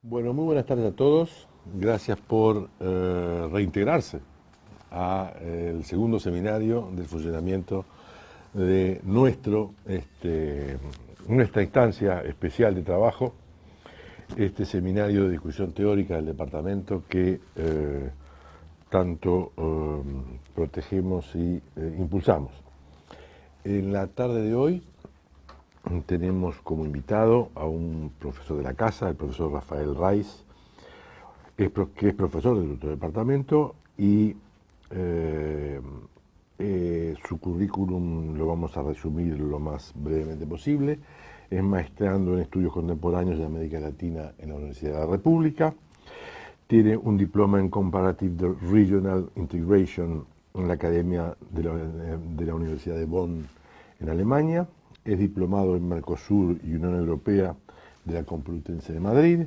Bueno, muy buenas tardes a todos. Gracias por reintegrarse a el segundo seminario del funcionamiento de nuestra instancia especial de trabajo, este seminario de discusión teórica del departamento que tanto protegemos y impulsamos. En la tarde de hoy tenemos como invitado a un profesor de la casa, el profesor Rafael Raiz, que es profesor del otro departamento, y su currículum lo vamos a resumir lo más brevemente posible. Es maestrando en estudios contemporáneos de América Latina en la Universidad de la República. Tiene un diploma en Comparative Regional Integration en la Academia de la Universidad de Bonn en Alemania. Es diplomado en Mercosur y Unión Europea de la Complutense de Madrid.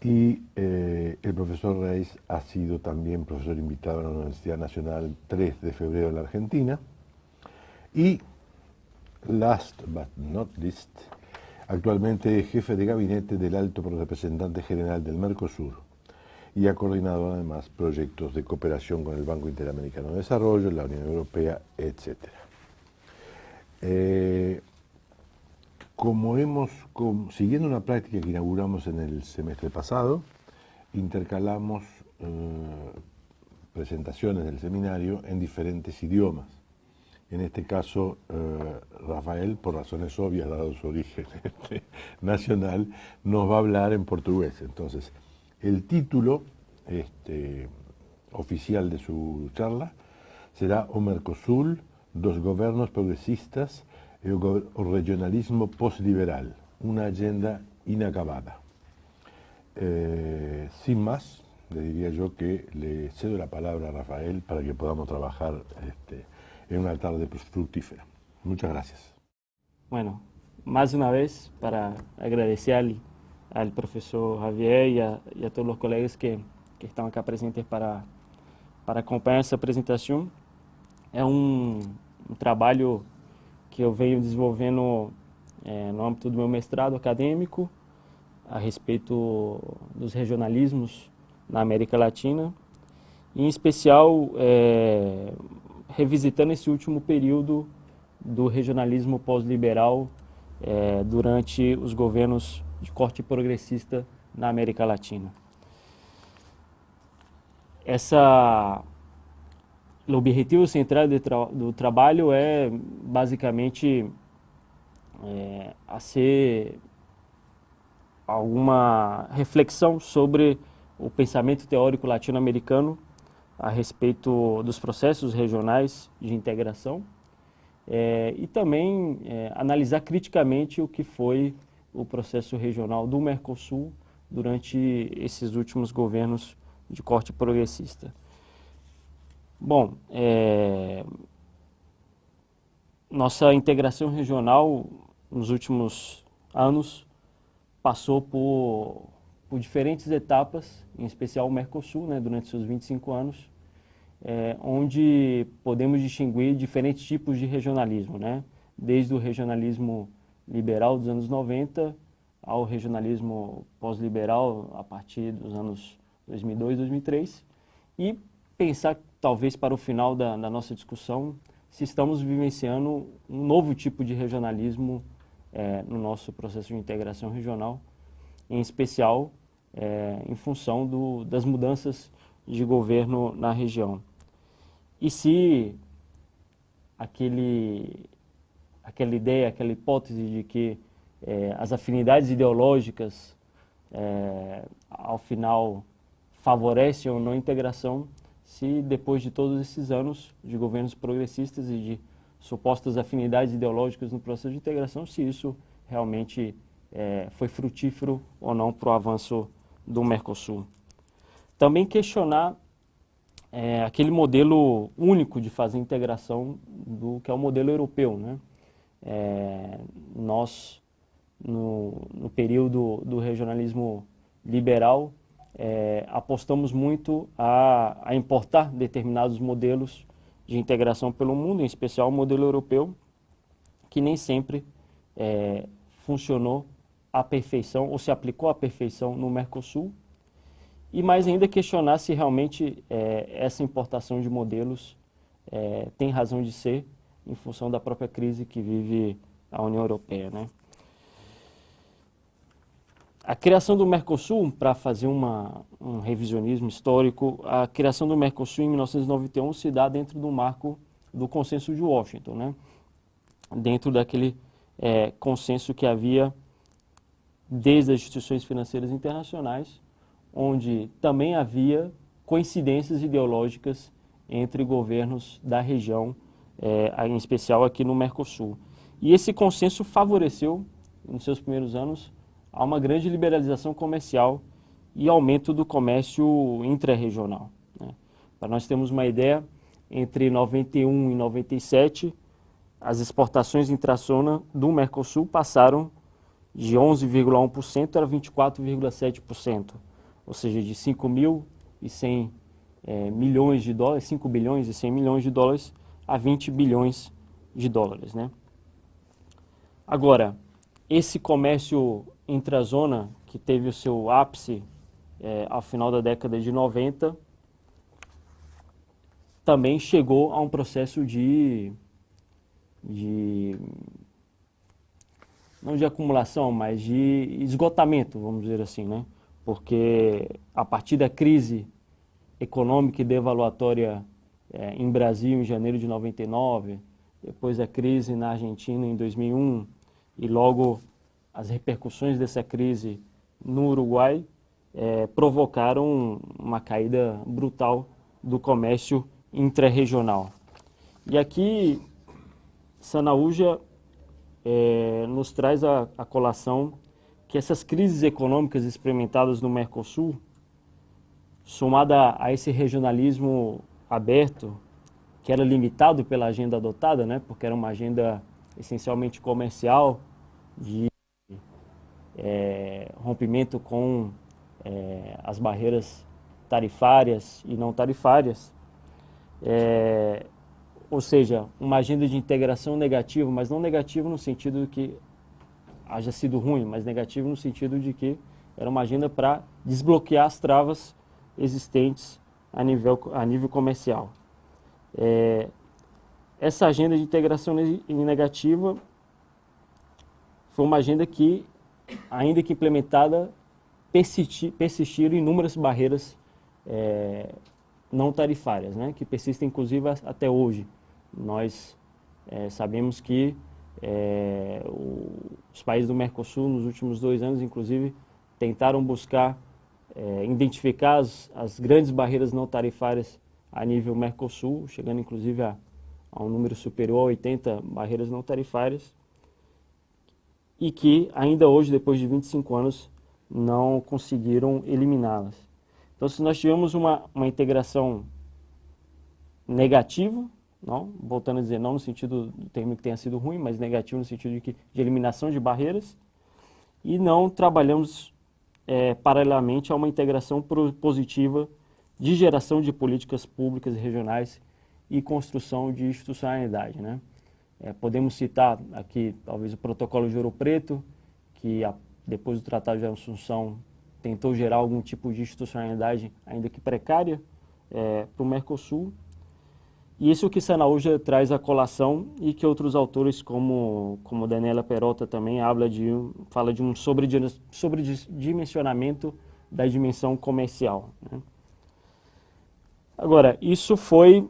Y el profesor Reis ha sido también profesor invitado en la Universidad Nacional 3 de febrero en la Argentina. Y, last but not least, actualmente es jefe de gabinete del Alto Representante General del Mercosur y ha coordinado además proyectos de cooperación con el Banco Interamericano de Desarrollo, la Unión Europea, etc. Siguiendo una práctica que inauguramos en el semestre pasado, intercalamos presentaciones del seminario en diferentes idiomas. En este caso, Rafael, por razones obvias, dado su origen nacional, nos va a hablar en portugués. Entonces, el título oficial de su charla será O Mercosul, dos gobiernos progresistas y el regionalismo postliberal, una agenda inacabada. Sin más, le diría yo que le cedo la palabra a Rafael para que podamos trabajar en una tarde fructífera. Muchas gracias. Bueno, más una vez para agradecer al profesor Javier y a todos los colegas que están acá presentes para acompanhar essa apresentação. É um trabalho que eu venho desenvolvendo no âmbito do meu mestrado acadêmico a respeito dos regionalismos na América Latina, e em especial revisitando esse último período do regionalismo pós-liberal durante os governos de corte progressista na América Latina. O objetivo central do trabalho é basicamente fazer alguma reflexão sobre o pensamento teórico latino-americano a respeito dos processos regionais de integração e também analisar criticamente o que foi o processo regional do Mercosul durante esses últimos governos de corte progressista. Bom, nossa integração regional nos últimos anos passou por diferentes etapas, em especial o Mercosul, durante seus 25 anos, onde podemos distinguir diferentes tipos de regionalismo, desde o regionalismo liberal dos anos 90 ao regionalismo pós-liberal a partir dos anos 2002, 2003, e pensar, talvez para o final da nossa discussão, se estamos vivenciando um novo tipo de regionalismo no nosso processo de integração regional, em especial em função das mudanças de governo na região. E se aquela ideia, aquela hipótese de que as afinidades ideológicas, ao final, favorecem ou não a integração, se depois de todos esses anos de governos progressistas e de supostas afinidades ideológicas no processo de integração, se isso realmente foi frutífero ou não para o avanço do Mercosul. Também questionar aquele modelo único de fazer integração que é o modelo europeu, Nós, no período do regionalismo liberal, apostamos muito a importar determinados modelos de integração pelo mundo, em especial o modelo europeu, que nem sempre funcionou à perfeição, ou se aplicou à perfeição no Mercosul, e mais ainda questionar se realmente essa importação de modelos tem razão de ser em função da própria crise que vive a União Europeia, né? A criação do Mercosul, para fazer um revisionismo histórico, a criação do Mercosul em 1991 se dá dentro do marco do Consenso de Washington, né? Dentro daquele consenso que havia desde as instituições financeiras internacionais, onde também havia coincidências ideológicas entre governos da região, em especial aqui no Mercosul. E esse consenso favoreceu, nos seus primeiros anos, a uma grande liberalização comercial e aumento do comércio intra-regional, né? Para nós termos uma ideia, entre 91 e 97, as exportações intra-zona do Mercosul passaram de 11,1% para 24,7%, ou seja, de 5.100 milhões de dólares, 5 bilhões e 100 milhões de dólares a 20 bilhões de dólares, né? Agora, esse comércio intrazona, que teve o seu ápice ao final da década de 90, também chegou a um processo não de acumulação, mas de esgotamento, vamos dizer assim, né? Porque a partir da crise econômica e devaluatória em Brasil em janeiro de 99, depois da crise na Argentina em 2001 e logo as repercussões dessa crise no Uruguai provocaram uma caída brutal do comércio intra-regional. E aqui, Sanaúja nos traz a colação que essas crises econômicas experimentadas no Mercosul, somada a esse regionalismo aberto, que era limitado pela agenda adotada, né, porque era uma agenda essencialmente comercial, de rompimento com as barreiras tarifárias e não tarifárias, ou seja, uma agenda de integração negativa, mas não negativo no sentido de que haja sido ruim, mas negativo no sentido de que era uma agenda para desbloquear as travas existentes a nível comercial. Essa agenda de integração negativa foi uma agenda que, ainda que implementada, persistiram inúmeras barreiras não tarifárias, né, que persistem inclusive até hoje. Nós sabemos que os países do Mercosul, nos últimos 2 anos, inclusive, tentaram buscar identificar as grandes barreiras não tarifárias a nível Mercosul, chegando inclusive a um número superior a 80 barreiras não tarifárias, e que ainda hoje, depois de 25 anos, não conseguiram eliminá-las. Então, se nós tivemos uma integração negativa, não, voltando a dizer, não no sentido do termo que tenha sido ruim, mas negativo no sentido de eliminação de barreiras, e não trabalhamos paralelamente a uma integração positiva de geração de políticas públicas regionais e construção de institucionalidade, né? Podemos citar aqui, talvez, o Protocolo de Ouro Preto, que depois do Tratado de Assunção tentou gerar algum tipo de institucionalidade, ainda que precária, para o Mercosul. E isso que Sanaúja traz à colação e que outros autores, como Daniela Peralta também, fala de um sobredimensionamento da dimensão comercial, né? Agora, isso foi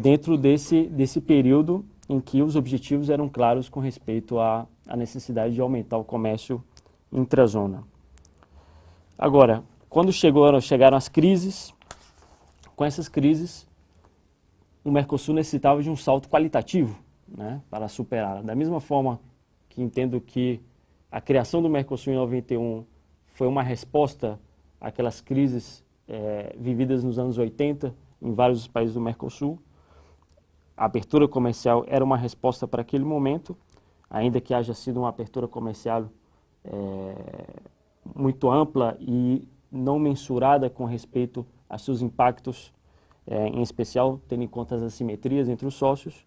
dentro desse período em que os objetivos eram claros com respeito à necessidade de aumentar o comércio intrazona. Agora, quando chegaram as crises, com essas crises, o Mercosul necessitava de um salto qualitativo, né, para superar. Da mesma forma que entendo que a criação do Mercosul em 91 foi uma resposta àquelas crises vividas nos anos 80 em vários países do Mercosul, a abertura comercial era uma resposta para aquele momento, ainda que haja sido uma abertura comercial muito ampla e não mensurada com respeito a seus impactos, em especial tendo em conta as assimetrias entre os sócios,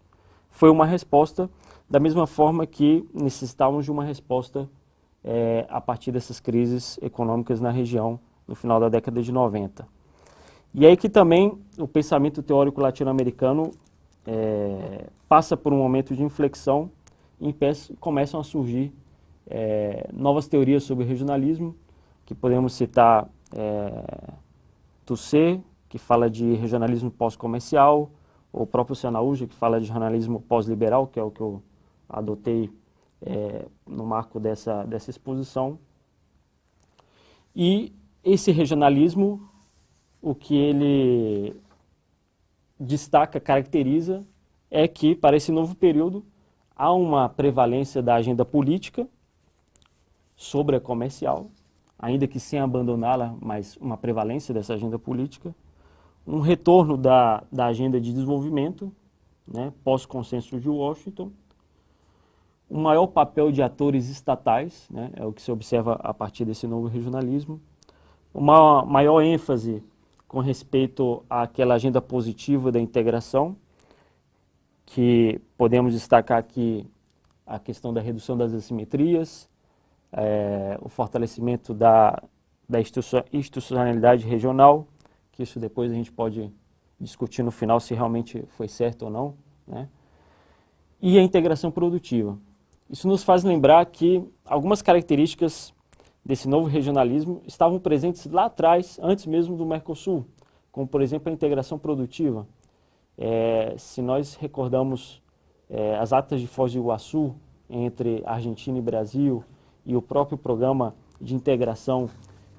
foi uma resposta da mesma forma que necessitávamos de uma resposta a partir dessas crises econômicas na região no final da década de 90. E aí que também o pensamento teórico latino-americano passa por um momento de inflexão e começam a surgir novas teorias sobre regionalismo, que podemos citar Toussaint, que fala de regionalismo pós-comercial, ou o próprio Sanaúja, que fala de jornalismo pós-liberal, que é o que eu adotei no marco dessa exposição. E esse regionalismo, o que ele destaca, caracteriza, é que, para esse novo período, há uma prevalência da agenda política sobre a comercial, ainda que sem abandoná-la, mas uma prevalência dessa agenda política, um retorno da agenda de desenvolvimento, né, pós-consenso de Washington, um maior papel de atores estatais, né, é o que se observa a partir desse novo regionalismo, uma maior ênfase com respeito àquela agenda positiva da integração, que podemos destacar aqui a questão da redução das assimetrias, o fortalecimento da institucionalidade regional, que isso depois a gente pode discutir no final se realmente foi certo ou não, né? E a integração produtiva. Isso nos faz lembrar que algumas características desse novo regionalismo estavam presentes lá atrás, antes mesmo do Mercosul, como, por exemplo, a integração produtiva. Se nós recordamos as atas de Foz do Iguaçu entre Argentina e Brasil e o próprio programa de integração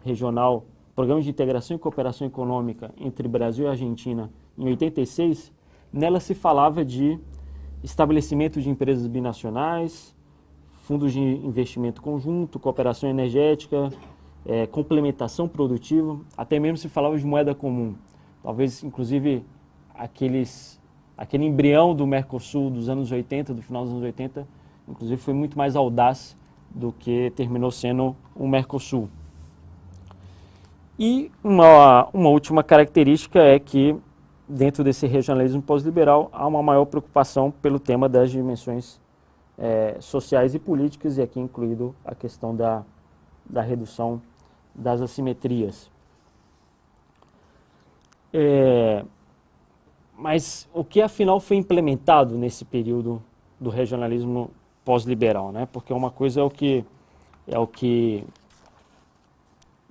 regional, Programa de Integração e Cooperação Econômica entre Brasil e Argentina, em 86, nela se falava de estabelecimento de empresas binacionais, fundos de investimento conjunto, cooperação energética, complementação produtiva, até mesmo se falava de moeda comum. Talvez, inclusive, aquele embrião do Mercosul dos anos 80, do final dos anos 80, inclusive foi muito mais audaz do que terminou sendo o Mercosul. E uma última característica é que, dentro desse regionalismo pós-liberal, há uma maior preocupação pelo tema das dimensões sociais e políticas, e aqui incluído a questão da redução das assimetrias. Mas o que afinal foi implementado nesse período do regionalismo pós-liberal, né? Porque uma coisa é o que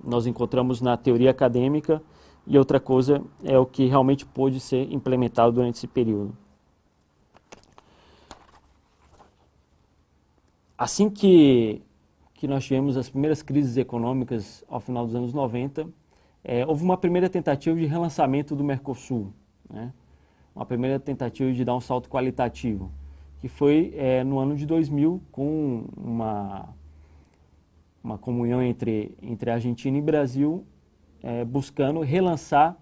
nós encontramos na teoria acadêmica e outra coisa é o que realmente pôde ser implementado durante esse período. Assim que nós tivemos as primeiras crises econômicas ao final dos anos 90, houve uma primeira tentativa de relançamento do Mercosul, né? Uma primeira tentativa de dar um salto qualitativo, que foi no ano de 2000, com uma comunhão entre Argentina e Brasil, buscando relançar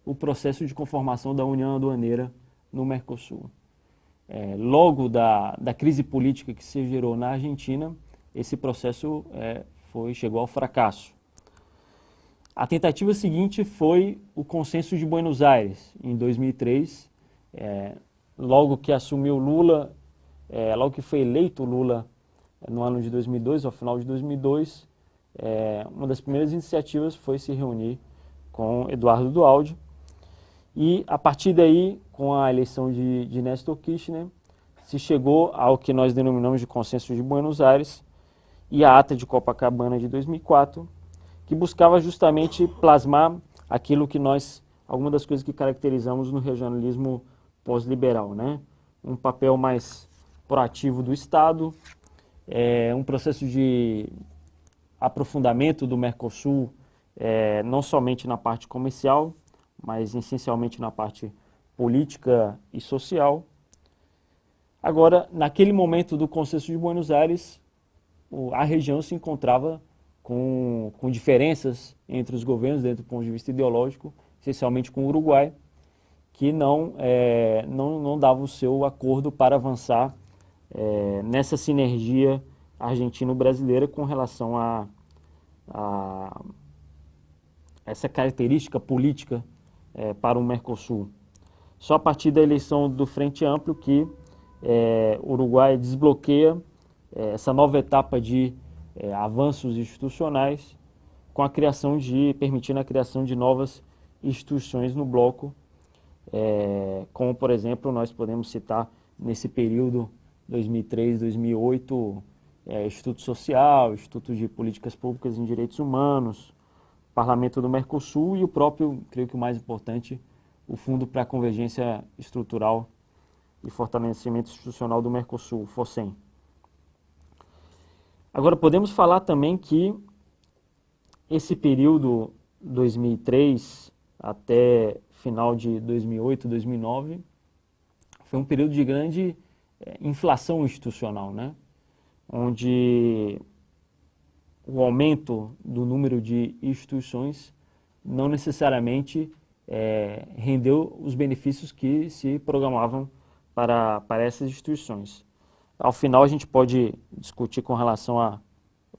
o processo de conformação da União Aduaneira no Mercosul. Logo da crise política que se gerou na Argentina, esse processo chegou ao fracasso. A tentativa seguinte foi o Consenso de Buenos Aires, em 2003, logo que assumiu Lula, logo que foi eleito Lula no ano de 2002, ao final de 2002, uma das primeiras iniciativas foi se reunir com Eduardo Duhalde, e a partir daí, com a eleição de Néstor Kirchner, se chegou ao que nós denominamos de Consenso de Buenos Aires e a Ata de Copacabana de 2004, que buscava justamente plasmar aquilo que algumas das coisas que caracterizamos no regionalismo pós-liberal, né? Um papel mais proativo do Estado, um processo de aprofundamento do Mercosul, não somente na parte comercial, mas essencialmente na parte política e social. Agora, naquele momento do Consenso de Buenos Aires, a região se encontrava com diferenças entre os governos, dentro do ponto de vista ideológico, essencialmente com o Uruguai, que não dava o seu acordo para avançar nessa sinergia argentino-brasileira com relação a essa característica política para o Mercosul. Só a partir da eleição do Frente Amplo que o Uruguai desbloqueia essa nova etapa de avanços institucionais, permitindo a criação de novas instituições no bloco, como, por exemplo, nós podemos citar nesse período 2003, 2008, Instituto Social, Instituto de Políticas Públicas em Direitos Humanos, Parlamento do Mercosul e o próprio, creio que o mais importante, o Fundo para a Convergência Estrutural e Fortalecimento Institucional do Mercosul, FOSEM. Agora, podemos falar também que esse período 2003 até final de 2008, 2009, foi um período de grande inflação institucional, né? Onde o aumento do número de instituições não necessariamente rendeu os benefícios que se programavam para essas instituições. Ao final, a gente pode discutir com relação a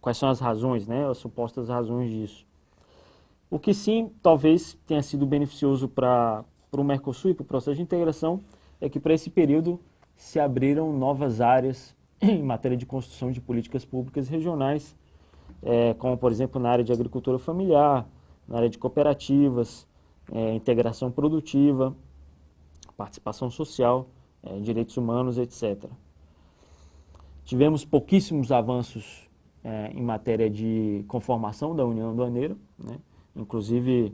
quais são as razões, né, as supostas razões disso. O que sim, talvez tenha sido beneficioso para o Mercosul e para o processo de integração é que para esse período se abriram novas áreas em matéria de construção de políticas públicas regionais, como, por exemplo, na área de agricultura familiar, na área de cooperativas, integração produtiva, participação social, direitos humanos, etc. Tivemos pouquíssimos avanços em matéria de conformação da União Aduaneira, né? Inclusive,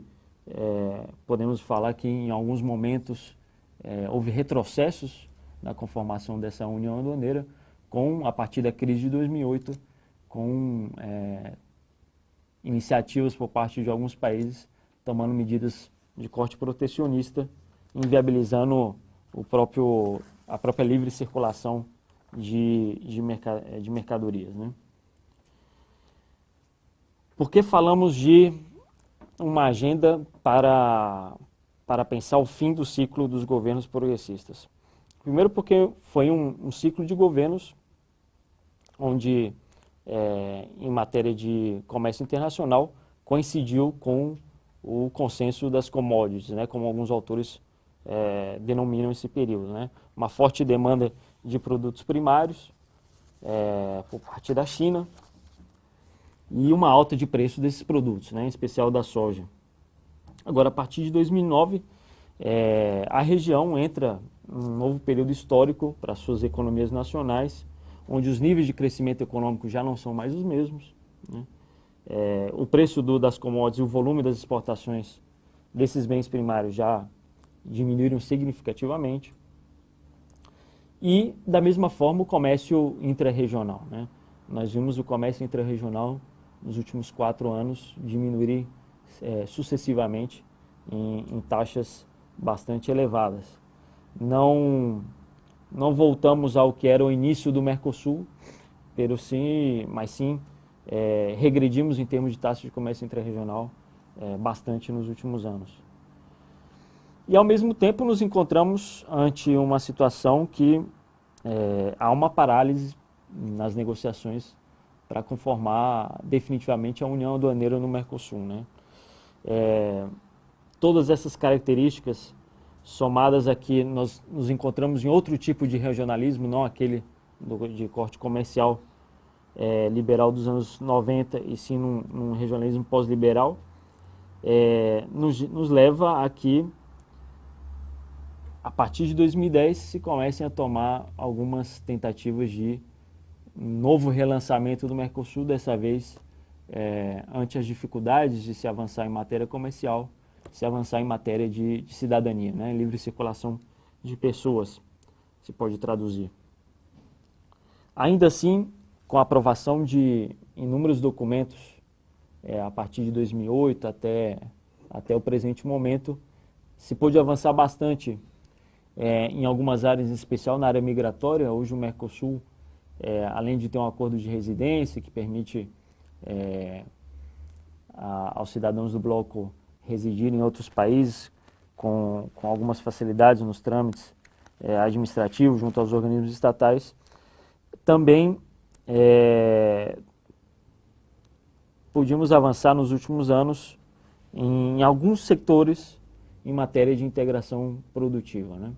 podemos falar que em alguns momentos houve retrocessos na conformação dessa União Aduaneira, a partir da crise de 2008, com iniciativas por parte de alguns países tomando medidas de corte protecionista, inviabilizando a própria livre circulação de mercadorias, né? Por que falamos de uma agenda para pensar o fim do ciclo dos governos progressistas? Primeiro porque foi um ciclo de governos onde, em matéria de comércio internacional, coincidiu com o consenso das commodities, né, como alguns autores denominam esse período, né? Uma forte demanda de produtos primários por parte da China e uma alta de preço desses produtos, né, em especial da soja. Agora, a partir de 2009, a região entra em um novo período histórico para suas economias nacionais, onde os níveis de crescimento econômico já não são mais os mesmos, né? O preço das commodities e o volume das exportações desses bens primários já diminuíram significativamente. E, da mesma forma, o comércio intrarregional, né? Nós vimos o comércio intrarregional nos últimos 4 anos diminuir sucessivamente em taxas bastante elevadas. Não voltamos ao que era o início do Mercosul, mas sim regredimos em termos de taxa de comércio intrarregional bastante nos últimos anos. E, ao mesmo tempo, nos encontramos ante uma situação que há uma parálise nas negociações para conformar definitivamente a União Aduaneira no Mercosul, né? Todas essas características somadas aqui, nós nos encontramos em outro tipo de regionalismo, não aquele de corte comercial liberal dos anos 90, e sim num regionalismo pós-liberal, nos leva a que, a partir de 2010, se comecem a tomar algumas tentativas de novo relançamento do Mercosul, dessa vez ante as dificuldades de se avançar em matéria comercial, se avançar em matéria de cidadania, né? Livre circulação de pessoas, se pode traduzir. Ainda assim, com a aprovação de inúmeros documentos, a partir de 2008 até o presente momento, se pôde avançar bastante em algumas áreas, em especial na área migratória. Hoje o Mercosul, além de ter um acordo de residência que permite aos cidadãos do bloco residir em outros países com algumas facilidades nos trâmites administrativos junto aos organismos estatais, também podíamos avançar nos últimos anos em alguns setores em matéria de integração produtiva, né?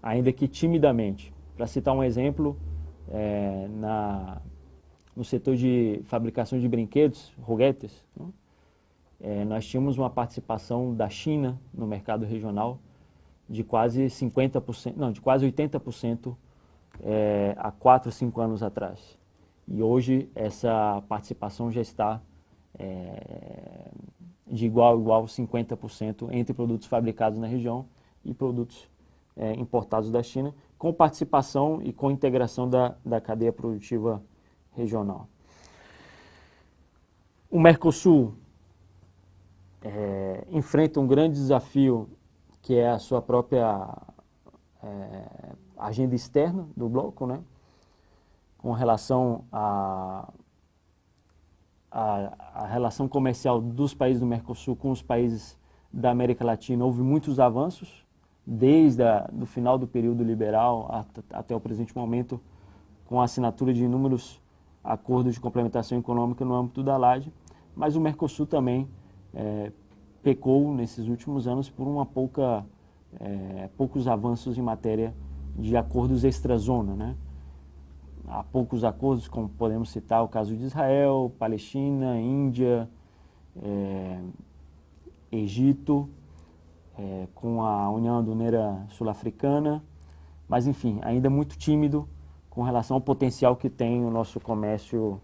Ainda que timidamente. Para citar um exemplo, no setor de fabricação de brinquedos, joguetes, né? Nós tínhamos uma participação da China no mercado regional de quase 50%, não, de quase 80% há 4, 5 anos atrás. E hoje essa participação já está de igual a igual 50% entre produtos fabricados na região e produtos importados da China, com participação e com integração da cadeia produtiva regional. O Mercosul enfrenta um grande desafio, que é a sua própria agenda externa do bloco, né? Com relação à relação comercial dos países do Mercosul com os países da América Latina. Houve muitos avanços, desde o final do período liberal até o presente momento, com a assinatura de inúmeros acordos de complementação econômica no âmbito da LAD, mas o Mercosul também pecou nesses últimos anos por poucos avanços em matéria de acordos extra-zona, né? Há poucos acordos, como podemos citar o caso de Israel, Palestina, Índia, Egito, com a União Aduaneira Sul-Africana, mas enfim, ainda muito tímido com relação ao potencial que tem o nosso comércio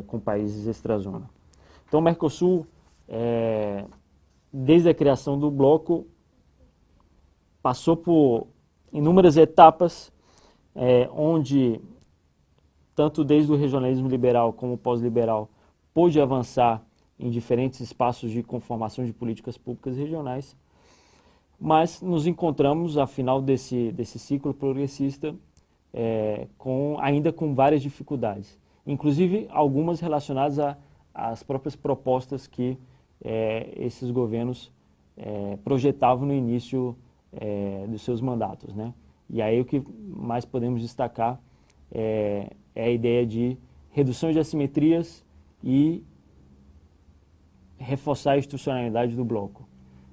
com países extra-zona. Então o Mercosul, desde a criação do bloco, passou por inúmeras etapas, onde, tanto desde o regionalismo liberal como o pós-liberal, pôde avançar em diferentes espaços de conformação de políticas públicas regionais, mas nos encontramos, ao final desse ciclo progressista, ainda com várias dificuldades, inclusive algumas relacionadas às próprias propostas que esses governos projetavam no início dos seus mandatos, né? E aí o que mais podemos destacar é a ideia de redução de assimetrias e reforçar a institucionalidade do bloco.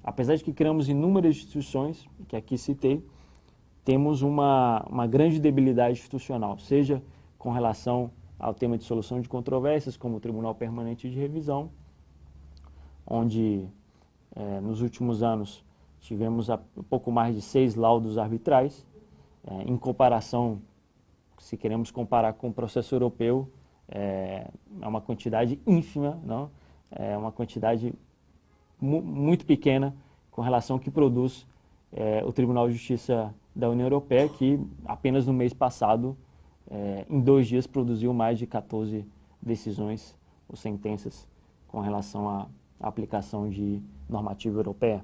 Apesar de que criamos inúmeras instituições, que aqui citei, temos uma grande debilidade institucional, seja com relação ao tema de solução de controvérsias, como o Tribunal Permanente de Revisão, onde nos últimos anos tivemos um pouco mais de 6 laudos arbitrais, em comparação, se queremos comparar com o processo europeu, é uma quantidade ínfima, não? É uma quantidade muito pequena com relação ao que produz o Tribunal de Justiça da União Europeia, que apenas no mês passado, em 2 dias, produziu mais de 14 decisões ou sentenças com relação à aplicação de normativa europeia.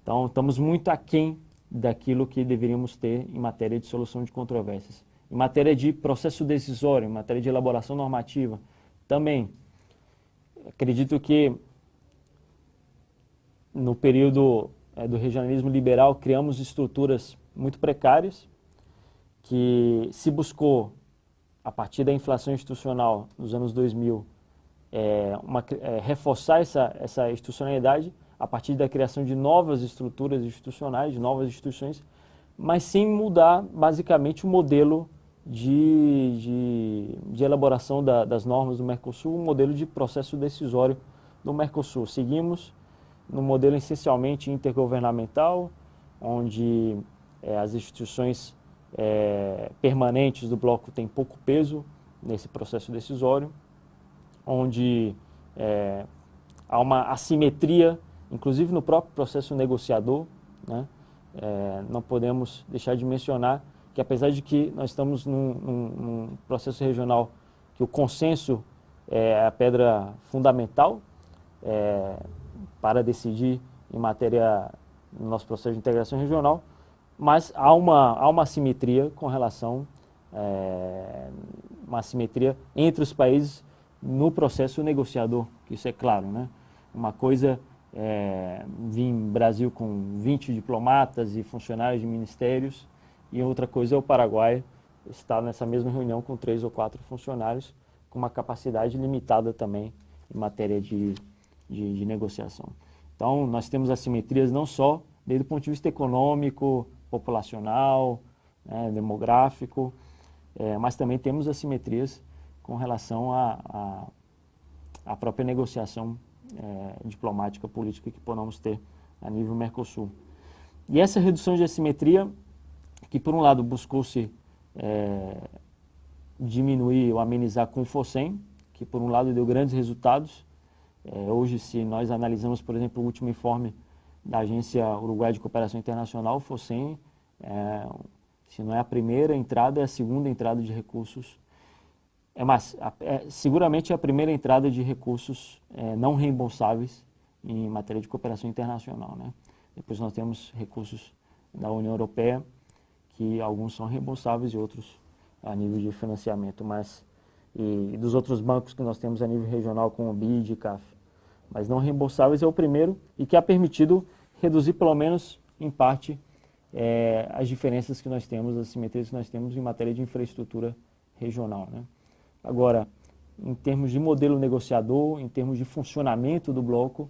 Então, estamos muito aquém daquilo que deveríamos ter em matéria de solução de controvérsias. Em matéria de processo decisório, em matéria de elaboração normativa, também acredito que no período do regionalismo liberal criamos estruturas muito precárias, que se buscou, a partir da inflação institucional nos anos 2000, reforçar essa institucionalidade a partir da criação de novas estruturas institucionais, de novas instituições, mas sem mudar basicamente o modelo de elaboração das normas do Mercosul, o modelo de processo decisório do Mercosul. Seguimos no modelo essencialmente intergovernamental, onde as instituições permanentes do bloco têm pouco peso nesse processo decisório, onde há uma assimetria, inclusive no próprio processo negociador, né? Não podemos deixar de mencionar que, apesar de que nós estamos num processo regional que o consenso é a pedra fundamental para decidir em matéria no nosso processo de integração regional, mas há uma assimetria com relação uma assimetria entre os países no processo negociador, que isso é claro, né? Uma coisa vir Brasil com 20 diplomatas e funcionários de ministérios, e outra coisa é o Paraguai estar nessa mesma reunião com 3 ou 4 funcionários, com uma capacidade limitada também em matéria de negociação. Então, nós temos assimetrias não só desde o ponto de vista econômico, populacional, demográfico, mas também temos assimetrias com relação à própria negociação diplomática, política que podemos ter a nível Mercosul. E essa redução de assimetria, que por um lado buscou-se diminuir ou amenizar com o FOSEM, que por um lado deu grandes resultados. Hoje, se nós analisamos, por exemplo, o último informe da Agência Uruguaia de Cooperação Internacional, o FOSEM, se não é a primeira entrada, é a segunda entrada de recursos. Seguramente é a primeira entrada de recursos não reembolsáveis em matéria de cooperação internacional, né? Depois nós temos recursos da União Europeia, que alguns são reembolsáveis e outros a nível de financiamento, e dos outros bancos que nós temos a nível regional, como o BID e CAF. Mas não reembolsáveis é o primeiro e que ha permitido reduzir, pelo menos em parte, as diferenças que nós temos, as assimetrias que nós temos em matéria de infraestrutura regional, né? Agora, em termos de modelo negociador, em termos de funcionamento do bloco,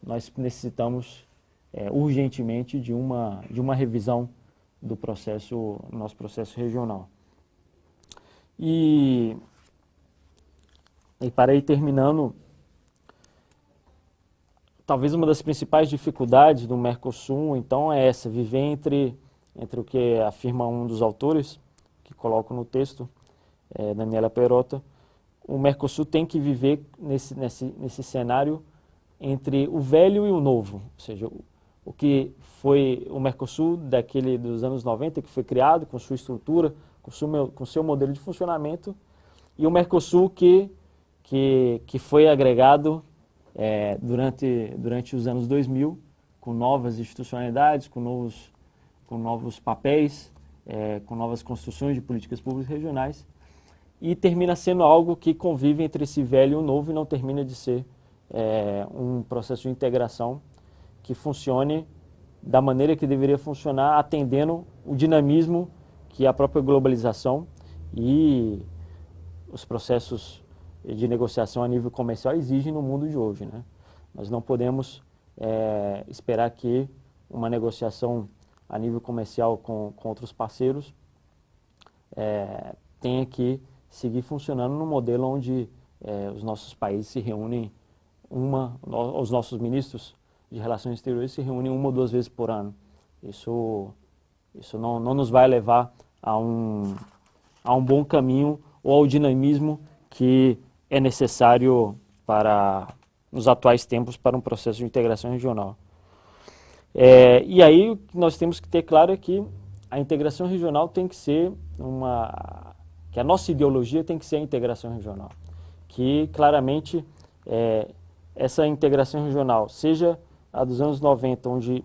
nós necessitamos urgentemente de uma revisão do nosso processo regional. E para ir terminando, talvez uma das principais dificuldades do Mercosul, então, é essa, viver entre o que afirma um dos autores, que coloco no texto, Daniela Perota. O Mercosul tem que viver nesse cenário entre o velho e o novo, ou seja, o que foi o Mercosul dos anos 90, que foi criado com sua estrutura, com seu modelo de funcionamento, e o Mercosul que foi agregado durante os anos 2000, com novas institucionalidades, com novos papéis, com novas construções de políticas públicas regionais, e termina sendo algo que convive entre esse velho e o novo e não termina de ser um processo de integração que funcione da maneira que deveria funcionar, atendendo o dinamismo que a própria globalização e os processos de negociação a nível comercial exigem no mundo de hoje, né? Nós não podemos esperar que uma negociação a nível comercial com outros parceiros tenha que seguir funcionando no modelo onde os nossos países se reúnem os nossos ministros de relações exteriores se reúnem 1 ou 2 vezes por ano. Isso não nos vai levar a um bom caminho ou ao dinamismo que é necessário nos atuais tempos para um processo de integração regional. E aí o que nós temos que ter claro é que a integração regional tem que ser que a nossa ideologia tem que ser a integração regional. Que claramente essa integração regional, seja a dos anos 90, onde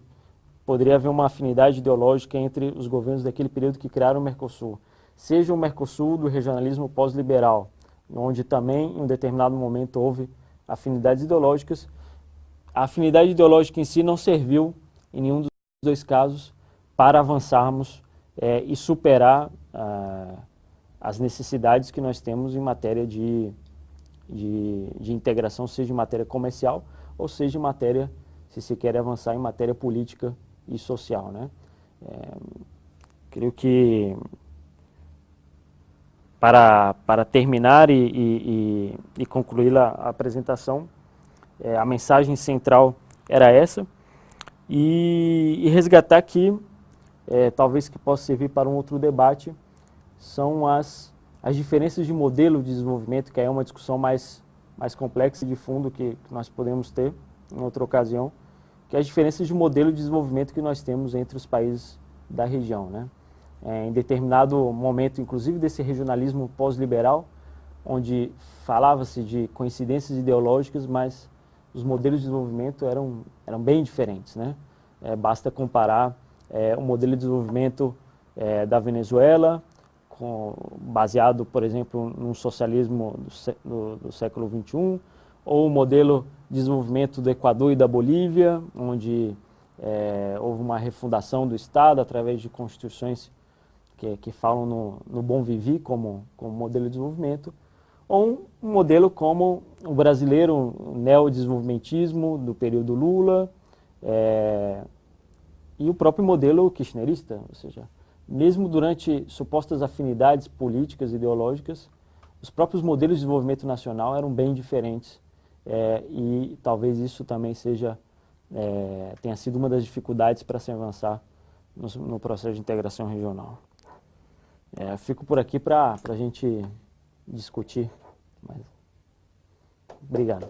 poderia haver uma afinidade ideológica entre os governos daquele período que criaram o Mercosul, seja o Mercosul do regionalismo pós-liberal, onde também em um determinado momento houve afinidades ideológicas, a afinidade ideológica em si não serviu em nenhum dos 2 casos para avançarmos e superar as necessidades que nós temos em matéria de integração, seja em matéria comercial ou seja em matéria, se se quer avançar, em matéria política e social, né? Creio que para terminar e concluir a apresentação, a mensagem central era essa, e resgatar aqui, talvez que possa servir para um outro debate, são as diferenças de modelo de desenvolvimento, que aí é uma discussão mais complexa e de fundo que nós podemos ter em outra ocasião, que é as diferenças de modelo de desenvolvimento que nós temos entre os países da região, né? Em determinado momento, inclusive desse regionalismo pós-liberal, onde falava-se de coincidências ideológicas, mas os modelos de desenvolvimento eram bem diferentes, né? Basta comparar o modelo de desenvolvimento da Venezuela, baseado, por exemplo, num socialismo do século XXI, ou o modelo de desenvolvimento do Equador e da Bolívia, onde houve uma refundação do Estado através de constituições que falam no bom viver como modelo de desenvolvimento, ou um modelo como o brasileiro, o neodesenvolvimentismo do período Lula, e o próprio modelo kirchnerista, ou seja, mesmo durante supostas afinidades políticas e ideológicas, os próprios modelos de desenvolvimento nacional eram bem diferentes e talvez isso também tenha sido uma das dificuldades para se avançar no processo de integração regional. Fico por aqui para a gente discutir. Obrigado.